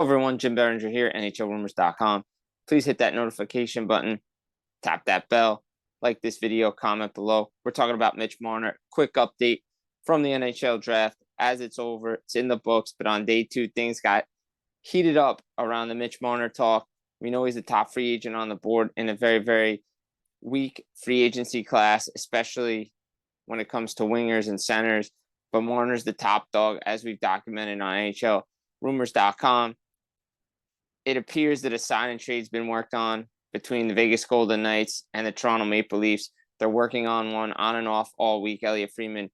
Everyone, Jim Biringer here, NHLRumors.com. Please hit that notification button, tap that bell, like this video, comment below. We're talking about Mitch Marner. Quick update from the NHL draft. As it's over, it's in the books, but on day 2, things got heated up around the Mitch Marner talk. We know he's a top free agent on the board in a very, very weak free agency class, especially when it comes to wingers and centers. But Marner's the top dog, as we've documented on NHLRumors.com. It appears that a sign and trade's been worked on between the Vegas Golden Knights and the Toronto Maple Leafs. They're working on one on and off all week. Elliot Friedman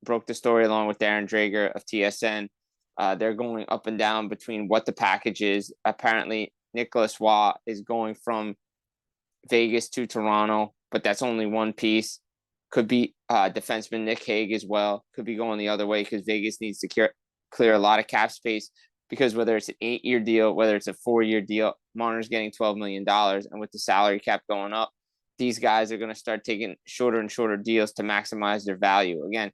broke the story along with Darren Drager of TSN. They're going up and down between what the package is. Apparently, Nicholas Waugh is going from Vegas to Toronto, but that's only one piece. Could be defenseman Nick Hague as well. Could be going the other way because Vegas needs to clear a lot of cap space. Because whether it's an 8-year deal, whether it's a 4-year deal, Marner's getting $12 million. And with the salary cap going up, these guys are going to start taking shorter and shorter deals to maximize their value. Again,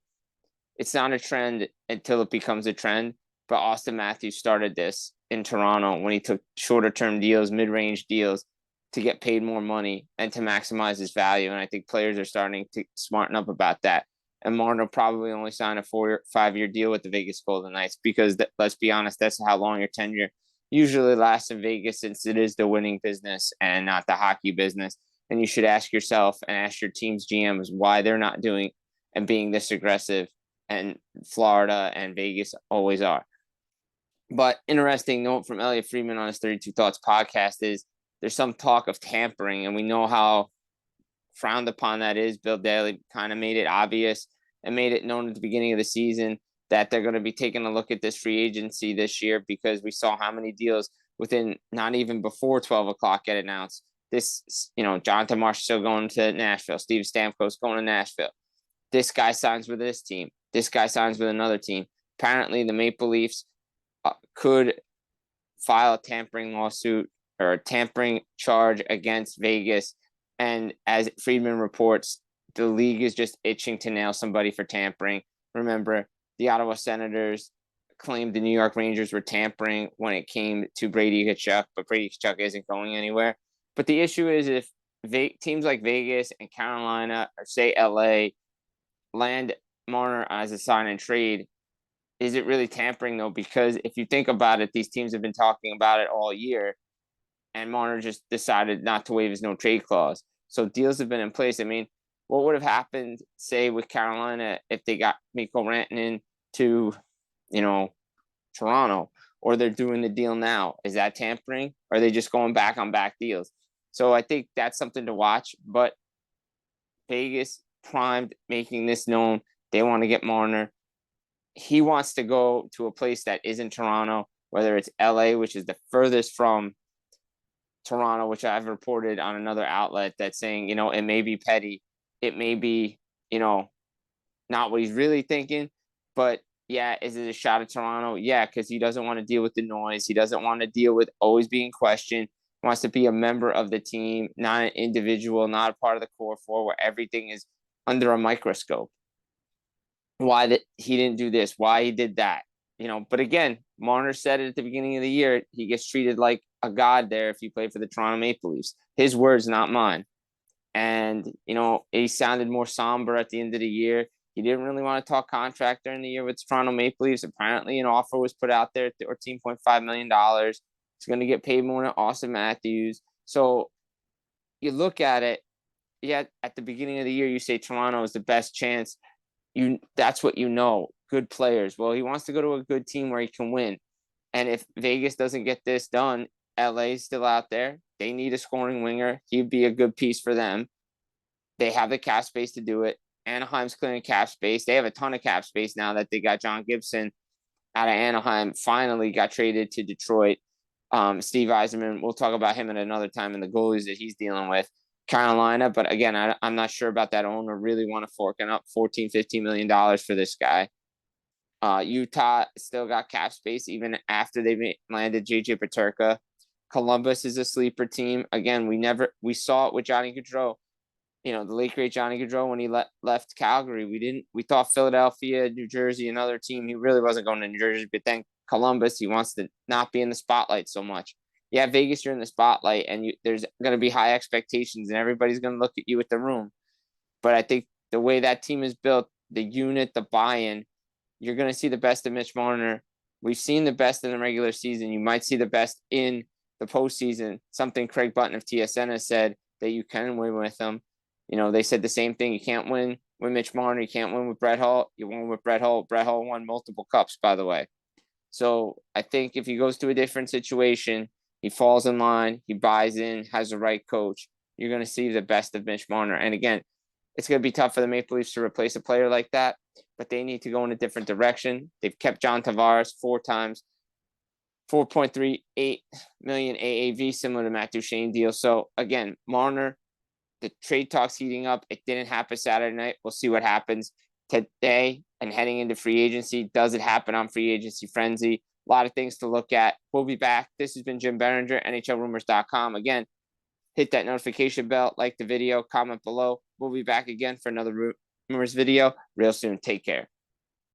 it's not a trend until it becomes a trend. But Austin Matthews started this in Toronto when he took shorter term deals, mid-range deals to get paid more money and to maximize his value. And I think players are starting to smarten up about that. And Marner probably only signed a 5-year deal with the Vegas Golden Knights because let's be honest, that's how long your tenure usually lasts in Vegas, since it is the winning business and not the hockey business. And you should ask yourself and ask your team's GMs why they're not doing and being this aggressive. And Florida and Vegas always are. But interesting note from Elliot Friedman on his 32 Thoughts podcast is there's some talk of tampering, and we know how frowned upon that is. Bill Daly kind of made it obvious and made it known at the beginning of the season that they're going to be taking a look at this free agency this year, because we saw how many deals within not even before 12 o'clock get announced. Jonathan Marsh still going to Nashville. Steve Stamkos going to Nashville. This guy signs with this team. This guy signs with another team. Apparently, the Maple Leafs could file a tampering lawsuit or a tampering charge against Vegas. And as Friedman reports, the league is just itching to nail somebody for tampering. Remember, the Ottawa Senators claimed the New York Rangers were tampering when it came to Brady Tkachuk, but Brady Tkachuk isn't going anywhere. But the issue is if teams like Vegas and Carolina, or say LA, land Marner as a sign and trade, is it really tampering though? Because if you think about it, these teams have been talking about it all year, and Marner just decided not to waive his no trade clause. So deals have been in place. I mean, what would have happened, say, with Carolina if they got Mikko Rantanen to, Toronto, or they're doing the deal now? Is that tampering? Or are they just going back on back deals? So I think that's something to watch. But Vegas primed, making this known. They want to get Marner. He wants to go to a place that isn't Toronto, whether it's LA, which is the furthest from Toronto, which I've reported on another outlet that's saying, it may be petty. It may be, not what he's really thinking. But yeah, is it a shot at Toronto? Yeah, because he doesn't want to deal with the noise. He doesn't want to deal with always being questioned. He wants to be a member of the team, not an individual, not a part of the core four where everything is under a microscope. Why that he didn't do this, why he did that. But again, Marner said it at the beginning of the year. He gets treated like a god there if you play for the Toronto Maple Leafs. His words, not mine. And, he sounded more somber at the end of the year. He didn't really want to talk contract during the year with the Toronto Maple Leafs. Apparently, an offer was put out there at $13.5 million. He's going to get paid more than Austin Matthews. So you look at it, yeah, at the beginning of the year, you say Toronto is the best chance. That's what good players. Well, he wants to go to a good team where he can win. And if Vegas doesn't get this done, LA's still out there. They need a scoring winger. He'd be a good piece for them. They have the cap space to do it. Anaheim's clearing cap space. They have a ton of cap space now that they got John Gibson out of Anaheim, finally got traded to Detroit. Steve Yzerman, we'll talk about him at another time and the goalies that he's dealing with. Carolina, but again, I'm not sure about that owner really want to fork up $14-15 million for this guy. Utah still got cap space even after they landed JJ Peterka. Columbus is a sleeper team. Again, we saw it with Johnny Gaudreau. The late great Johnny Gaudreau when he left Calgary. We thought Philadelphia, New Jersey, another team. He really wasn't going to New Jersey, but then Columbus. He wants to not be in the spotlight so much. Yeah, Vegas, you're in the spotlight, and there's going to be high expectations, and everybody's going to look at you at the room. But I think the way that team is built, the unit, the buy-in, you're going to see the best of Mitch Marner. We've seen the best in the regular season. You might see the best in the postseason. Something Craig Button of TSN has said that you can win with him. They said the same thing. You can't win with Mitch Marner. You can't win with Brett Hull. You won with Brett Hull. Brett Hull won multiple cups, by the way. So I think if he goes to a different situation, he falls in line, he buys in, has the right coach, you're going to see the best of Mitch Marner. And again, it's going to be tough for the Maple Leafs to replace a player like that, but they need to go in a different direction. They've kept John Tavares 4 times, $4.38 million AAV, similar to Matt Duchene deal. So again, Marner, the trade talks heating up. It didn't happen Saturday night. We'll see what happens today and heading into free agency. Does it happen on free agency frenzy? A lot of things to look at. We'll be back. This has been Jim Biringer, NHLRumors.com. Again, hit that notification bell, like the video, comment below. We'll be back again for another Rumors video real soon. Take care.